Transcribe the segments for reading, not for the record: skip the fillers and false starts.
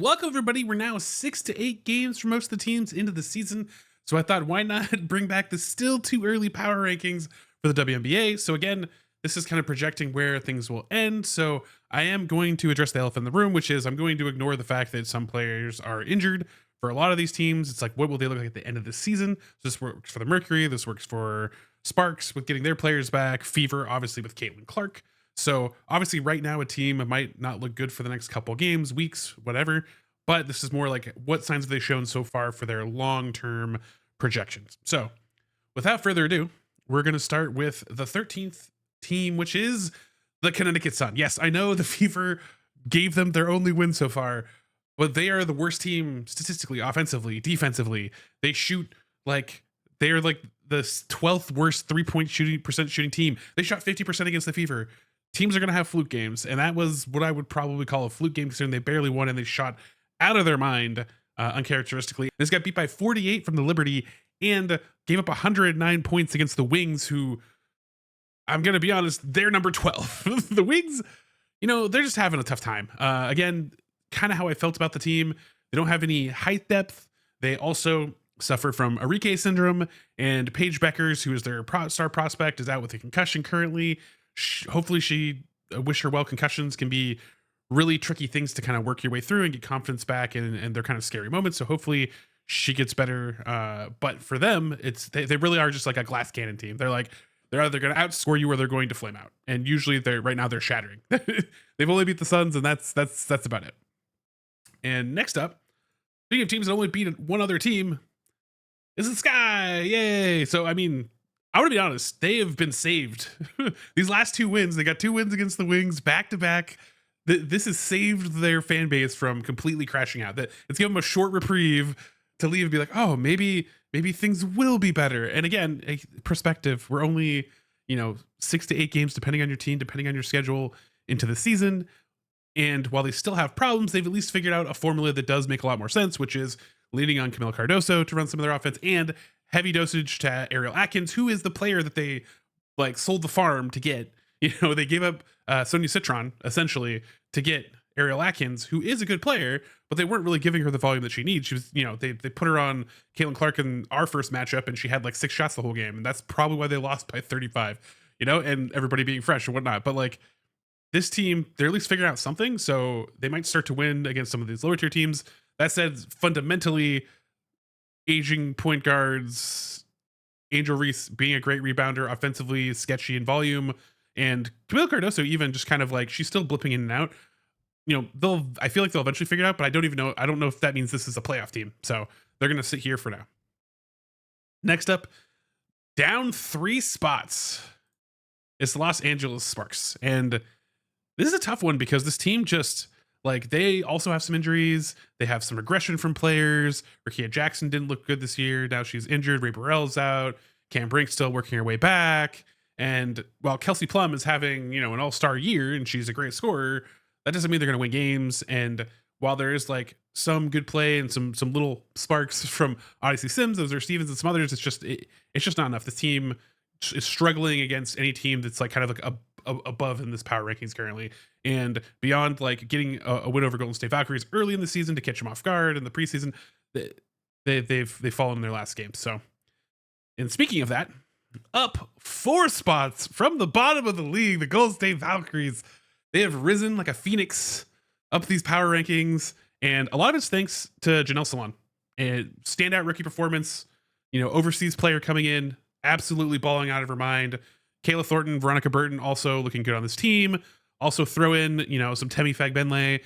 Welcome, everybody. We're now 6 to 8 games for most of the teams into the season. So I thought, why not bring back the still too early power rankings for the WNBA? So again, this is kind of projecting where things will end. So I am going to address the elephant in the room, which is I'm going to ignore the fact that some players are injured. For a lot of these teams, it's like, what will they look like at the end of the season? So this works for the Mercury. This works for Sparks with getting their players back. Fever, obviously, with Caitlin Clark. So obviously, right now, a team might not look good for the next couple games, weeks, whatever. But this is more like what signs have they shown so far for their long-term projections. So without further ado, we're going to start with the 13th team, which is the Connecticut Sun. Yes, I know the Fever gave them their only win so far, but they are the worst team statistically, offensively, defensively. They shoot like they are like the 12th worst 3-point shooting team. They shot 50% against the Fever. Teams are going to have fluke games, and that was what I would probably call a fluke game, considering they barely won and they shot out of their mind uncharacteristically. This got beat by 48 from the Liberty and gave up 109 points against the Wings, who, I'm going to be honest, they're number 12. The Wings, they're just having a tough time. Again, kind of how I felt about the team. They don't have any height depth. They also suffer from Arike syndrome, and Paige Beckers, who is their star prospect, is out with a concussion currently. Hopefully she, wish her well. Concussions can be really tricky things to kind of work your way through and get confidence back, and they're kind of scary moments. So hopefully she gets better. But for them, they really are just like a glass cannon team. They're either going to outscore you or they're going to flame out. And usually right now they're shattering. They've only beat the Suns, and that's about it. And next up, speaking of teams that only beat one other team, is the Sky. Yay! So I mean, I want to be honest, they have been saved. These last 2 wins, they got 2 wins against the Wings back to back. This has saved their fan base from completely crashing out. That it's given them a short reprieve to leave and be like, oh, maybe things will be better. And again, a perspective. We're only 6 to 8 games, depending on your team, depending on your schedule, into the season. And while they still have problems, they've at least figured out a formula that does make a lot more sense, which is leaning on Camila Cardoso to run some of their offense and heavy dosage to Ariel Atkins, who is the player that they sold the farm to get. They gave up Sonia Citron essentially to get Ariel Atkins, who is a good player, but they weren't really giving her the volume that she needs. She was, they put her on Caitlin Clark in our first matchup, and she had 6 shots the whole game, and that's probably why they lost by 35. And everybody being fresh and whatnot. But this team, they're at least figuring out something, so they might start to win against some of these lower tier teams. That said, fundamentally, aging point guards, Angel Reese being a great rebounder, offensively sketchy in volume, and Camila Cardoso even just kind of she's still blipping in and out. I feel like they'll eventually figure it out, but I don't know if that means this is a playoff team. So they're going to sit here for now. Next up, down 3 spots, is the Los Angeles Sparks. And this is a tough one because this team just they also have some injuries. They have some regression from players. Rakia Jackson didn't look good this year. Now she's injured. Ray Burrell's out. Cam Brink's still working her way back. And while Kelsey Plum is having, an all-star year and she's a great scorer, that doesn't mean they're going to win games. And while there is some good play and some little sparks from Odyssey Sims, Ozar Stevens, and some others, it's just not enough. The team is struggling against any team that's kind of above in this power rankings currently, and beyond getting a win over Golden State Valkyries early in the season to catch them off guard in the preseason, they've fallen in their last game. So, and speaking of that, up 4 spots from the bottom of the league, the Golden State Valkyries, they have risen like a phoenix up these power rankings, and a lot of it's thanks to Janelle Salon. And standout rookie performance, overseas player coming in, absolutely balling out of her mind. Kayla Thornton, Veronica Burton also looking good on this team. Also throw in, some Temi Fagbenle.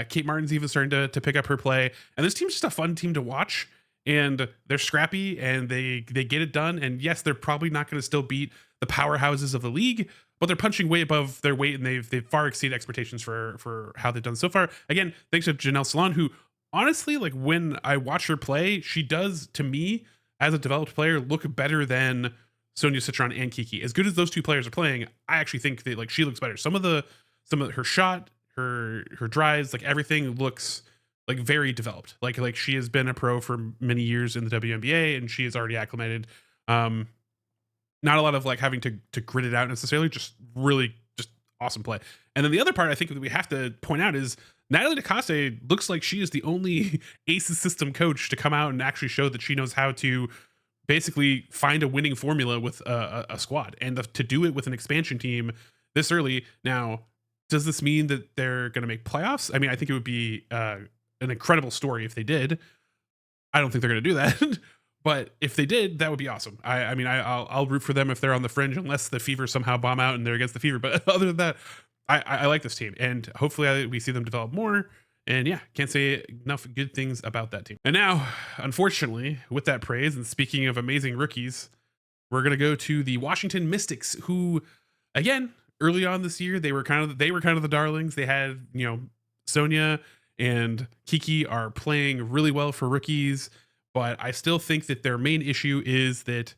Kate Martin's even starting to pick up her play. And this team's just a fun team to watch. And they're scrappy and they get it done. And yes, they're probably not going to still beat the powerhouses of the league, but they're punching way above their weight, and they've far exceeded expectations for how they've done so far. Again, thanks to Janelle Salon, who honestly, when I watch her play, she does, to me, as a developed player, look better than Sonia Citron and Kiki. As good as those two players are playing, I actually think that she looks better. Some of her shot, her drives, everything looks very developed. Like she has been a pro for many years in the WNBA, and she is already acclimated. Not a lot of having to grit it out necessarily, just really just awesome play. And then the other part I think that we have to point out is Natalie DeCoste looks like she is the only Aces system coach to come out and actually show that she knows how to basically find a winning formula with a squad, and to do it with an expansion team this early. Now, does this mean that they're going to make playoffs? I mean, I think it would be an incredible story if they did. I don't think they're going to do that. But if they did, that would be awesome. I mean, I'll root for them if they're on the fringe, unless the Fever somehow bomb out and they're against the Fever. But other than that, I like this team, and hopefully we see them develop more. And yeah, can't say enough good things about that team. And now, unfortunately, with that praise, and speaking of amazing rookies, we're gonna go to the Washington Mystics, who, again, early on this year, they were kind of the darlings. They had, Sonia and Kiki are playing really well for rookies, but I still think that their main issue is that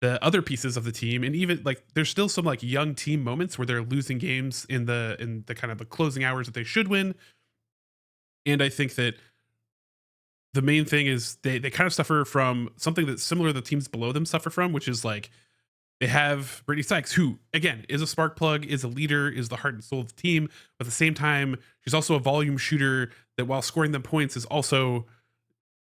the other pieces of the team, and even like there's still some like young team moments where they're losing games in the kind of the closing hours that they should win. And I think that the main thing is they kind of suffer from something that's similar to the teams below them suffer from, which is like they have Brittany Sykes, who again is a spark plug, is a leader, is the heart and soul of the team, but at the same time she's also a volume shooter that, while scoring them points, is also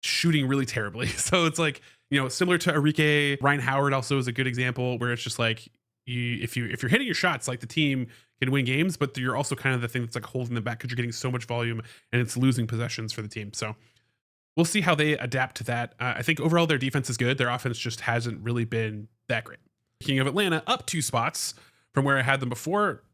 shooting really terribly. So it's like, similar to Arike, Ryan Howard also is a good example, where it's just like, if you're hitting your shots, like, the team can win games, but you're also kind of the thing that's like holding them back because you're getting so much volume and it's losing possessions for the team. So we'll see how they adapt to that. I think overall their defense is good. Their offense just hasn't really been that great. Speaking of Atlanta, up 2 spots from where I had them before.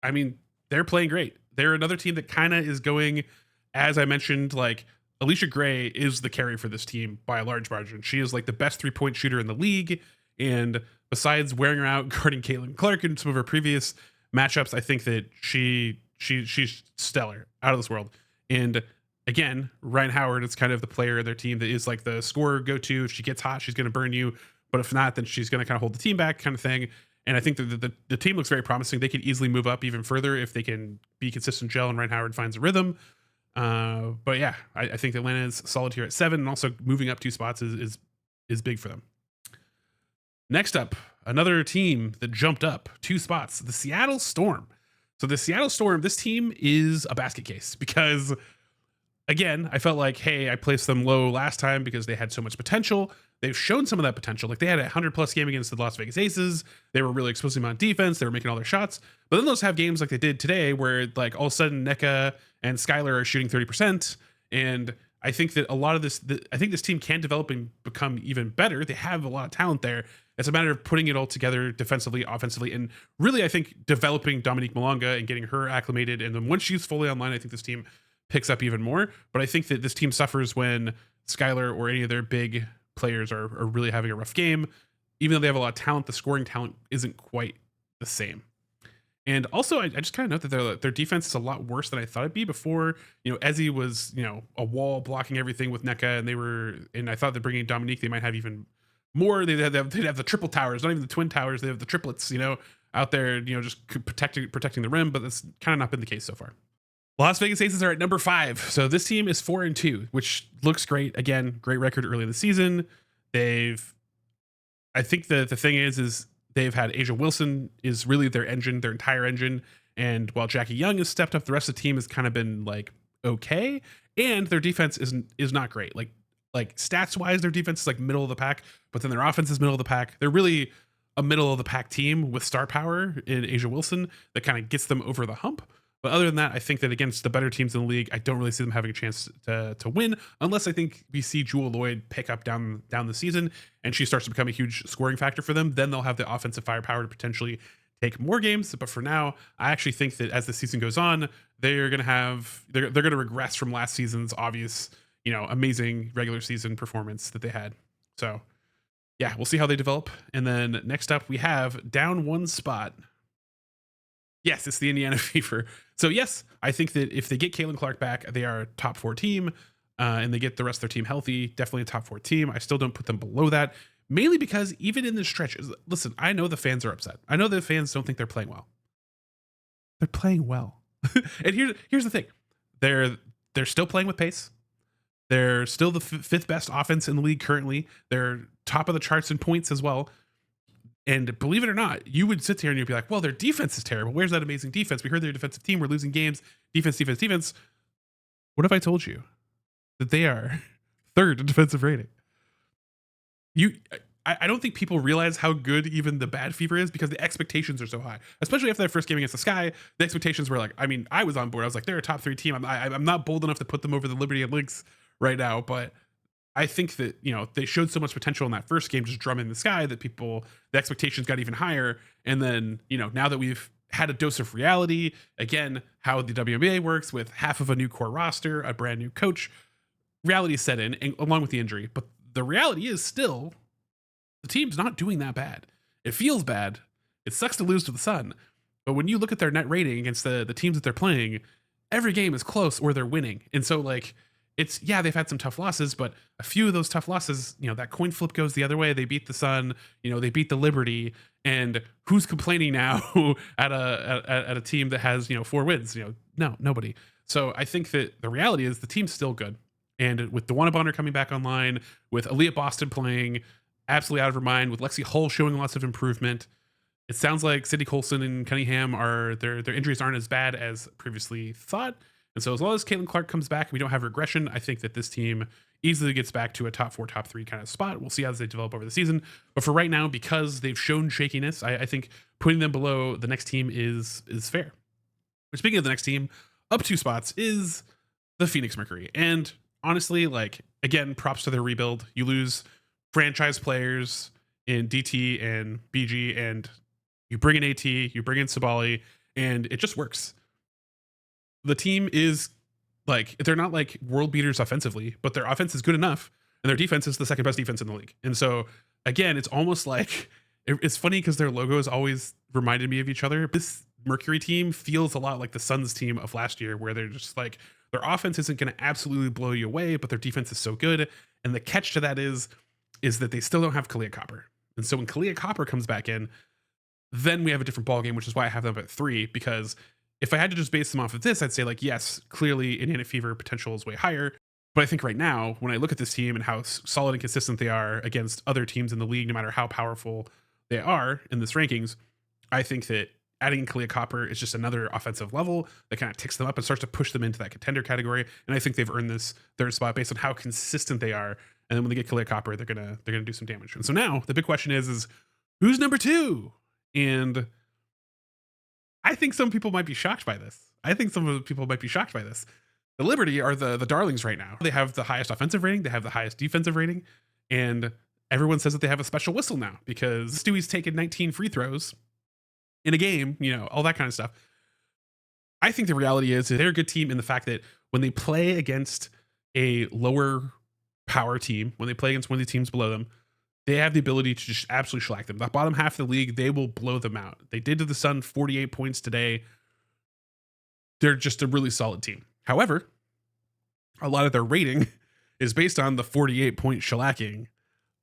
I mean, they're playing great. They're another team that kind of is going, as I mentioned, like, Alicia Gray is the carry for this team by a large margin. She is like the best 3-point shooter in the league. And besides wearing her out guarding Caitlin Clark in some of her previous matchups, I think that she's stellar, out of this world. And again, Ryan Howard is kind of the player in their team that is like the scorer go-to. If she gets hot, she's going to burn you. But if not, then she's going to kind of hold the team back, kind of thing. And I think that the team looks very promising. They could easily move up even further if they can be consistent gel and Ryan Howard finds a rhythm. But yeah, I think Atlanta is solid here at 7, and also moving up 2 spots is big for them. Next up, another team that jumped up 2 spots, the Seattle Storm. So the Seattle Storm, this team is a basket case because, again, I felt like, hey, I placed them low last time because they had so much potential. They've shown some of that potential. Like, they had a 100+ game against the Las Vegas Aces. They were really exposing them on defense. They were making all their shots. But then those have games like they did today where, like, all of a sudden NECA and Skylar are shooting 30%. And I think that a lot of this, I think this team can develop and become even better. They have a lot of talent there. It's a matter of putting it all together defensively, offensively, and really, I think, developing Dominique Malonga and getting her acclimated. And then once she's fully online, I think this team picks up even more. But I think that this team suffers when Skylar or any of their big players are really having a rough game. Even though they have a lot of talent, the scoring talent isn't quite the same. And also, I just kind of note that their defense is a lot worse than I thought it'd be before. Ezzy was, a wall blocking everything with NECA, and I thought that bringing Dominique, they might have even more. They'd have the triple towers, not even the twin towers. They have the triplets, out there, just protecting the rim. But that's kind of not been the case so far. Las Vegas Aces are at number 5. So this team is 4-2, which looks great. Again, great record early in the season. I think the thing is they've had Asia Wilson is really their engine, their entire engine. And while Jackie Young has stepped up, the rest of the team has kind of been like, okay. And their defense is not great. Like stats wise, their defense is like middle of the pack, but then their offense is middle of the pack. They're really a middle of the pack team with star power in Asia Wilson that kind of gets them over the hump. But other than that, I think that against the better teams in the league, I don't really see them having a chance to win, unless I think we see Jewel Lloyd pick up down the season and she starts to become a huge scoring factor for them. Then they'll have the offensive firepower to potentially take more games. But for now, I actually think that as the season goes on, they're going to regress from last season's obvious, amazing regular season performance that they had. So yeah, we'll see how they develop. And then next up, we have down 1 spot. Yes, it's the Indiana Fever. So yes, I think that if they get Caitlin Clark back, they are a top 4 team, and they get the rest of their team healthy, definitely a top 4 team. I still don't put them below that, mainly because even in this stretch, listen, I know the fans are upset. I know the fans don't think they're playing well. They're playing well. And here's the thing. They're still playing with pace. They're still the 5th best offense in the league currently. They're top of the charts in points as well. And believe it or not, you would sit here and you'd be like, well, their defense is terrible. Where's that amazing defense? We heard they're a defensive team. We're losing games. Defense, defense, defense. What if I told you that they are third in defensive rating? You, I don't think people realize how good even the bad fever is because the expectations are so high, especially after that first game against the Sky. The expectations were like, I mean, I was on board. I was like, they're a top 3 team. I'm not bold enough to put them over the Liberty and Lynx right now, but I think that, they showed so much potential in that first game, just drumming the Sky, that the expectations got even higher. And then, now that we've had a dose of reality, again, how the WNBA works with half of a new core roster, a brand new coach, reality set in, and along with the injury. But the reality is still the team's not doing that bad. It feels bad. It sucks to lose to the Sun. But when you look at their net rating against the teams that they're playing, every game is close or they're winning. And so they've had some tough losses, but a few of those tough losses, that coin flip goes the other way. They beat the Sun, they beat the Liberty, and who's complaining now at a team that has, 4 wins? No, nobody. So I think that the reality is the team's still good. And with DeWanna Bonner coming back online, with Aaliyah Boston playing absolutely out of her mind, with Lexi Hull showing lots of improvement, it sounds like Sydney Colson and Cunningham their injuries aren't as bad as previously thought. And so as long as Caitlin Clark comes back and we don't have regression, I think that this team easily gets back to a top 4, top 3 kind of spot. We'll see how they develop over the season. But for right now, because they've shown shakiness, I think putting them below the next team is fair. But speaking of the next team, up 2 spots is the Phoenix Mercury. And honestly, again, props to their rebuild. You lose franchise players in DT and BG, and you bring in AT, you bring in Sabali, and it just works. The team is they're not world beaters offensively, but their offense is good enough, and their defense is the second best defense in the league. And so, again, it's almost it's funny because their logos always reminded me of each other. This Mercury team feels a lot like the Suns team of last year, where they're just their offense isn't going to absolutely blow you away, but their defense is so good. And the catch to that is that they still don't have Kalia Copper. And so when Kalia Copper comes back in, then we have a different ballgame, which is why I have them at 3, because if I had to just base them off of this, I'd say yes, clearly Indiana Fever potential is way higher. But I think right now, when I look at this team and how solid and consistent they are against other teams in the league, no matter how powerful they are in this rankings, I think that adding Kalia Copper is just another offensive level that kind of ticks them up and starts to push them into that contender category. And I think they've earned this 3rd spot based on how consistent they are. And then when they get Kalia Copper, they're gonna do some damage. And so now the big question is who's number 2? And I think some people might be shocked by this. The Liberty are the darlings right now. They have the highest offensive rating. They have the highest defensive rating. And everyone says that they have a special whistle now because Stewie's taken 19 free throws in a game, all that kind of stuff. I think the reality is they're a good team in the fact that when they play against a lower power team, when they play against one of the teams below them, they have the ability to just absolutely shellac them. The bottom half of the league, they will blow them out. They did to the Sun 48 points today. They're just a really solid team. However, a lot of their rating is based on the 48-point shellacking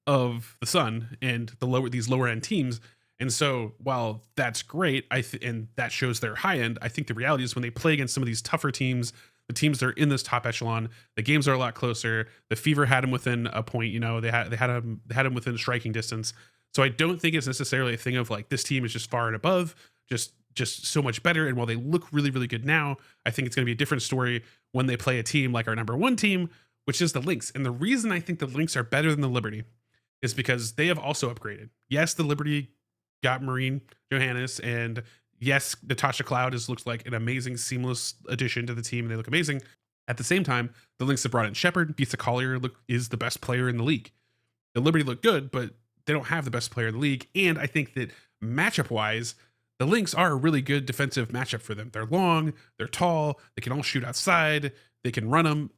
of the Sun and these lower end teams. And so while that's great, and that shows their high end, I think the reality is when they play against some of these tougher teams, the teams that are in this top echelon, the games are a lot closer. The Fever had them within a point, they had them within striking distance. So I don't think it's necessarily a thing of this team is just far and above, just so much better. And while they look really, really good now, I think it's going to be a different story when they play a team like our number 1 team, which is the Lynx. And the reason I think the Lynx are better than the Liberty is because they have also upgraded. Yes, the Liberty got Maureen Johannes, and yes, Natasha Cloud looks like an amazing, seamless addition to the team, and they look amazing. At the same time, the Lynx have brought in Shepard. Bisa Collier is the best player in the league. The Liberty look good, but they don't have the best player in the league. And I think that matchup-wise, the Lynx are a really good defensive matchup for them. They're long, they're tall, they can all shoot outside, they can run them.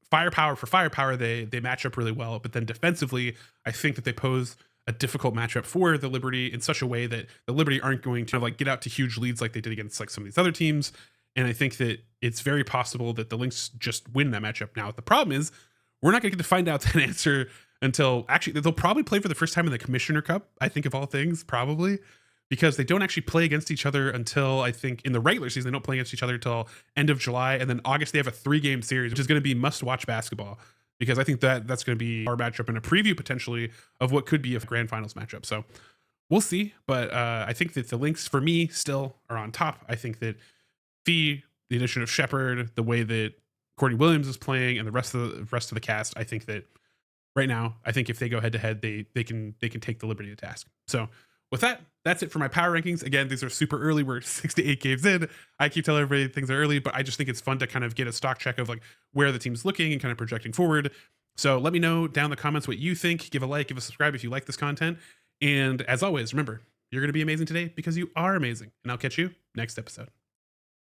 Firepower for firepower, they match up really well. But then defensively, I think that they pose a difficult matchup for the Liberty in such a way that the Liberty aren't going to get out to huge leads like they did against some of these other teams. And I think that it's very possible that the Lynx just win that matchup. Now, the problem is we're not going to get to find out that answer until they'll probably play for the first time in the Commissioner Cup, I think, of all things, probably, because they don't actually play against each other until, I think, in the regular season. They don't play against each other until end of July. And then August, they have a 3-game series, which is going to be must-watch basketball, because I think that's going to be our matchup and a preview potentially of what could be a grand finals matchup. So we'll see. But I think that the links for me still are on top. I think that Fee, the addition of Shepard, the way that Courtney Williams is playing, and the rest of the cast, I think that right now, I think if they go head to head, they can take the liberty to task. So with that, that's it for my power rankings. Again, these are super early. We're 6 to 8 games in. I keep telling everybody things are early, but I just think it's fun to kind of get a stock check of like where the team's looking and kind of projecting forward. So let me know down in the comments what you think. Give a like, give a subscribe if you like this content. And as always, remember, you're going to be amazing today because you are amazing. And I'll catch you next episode.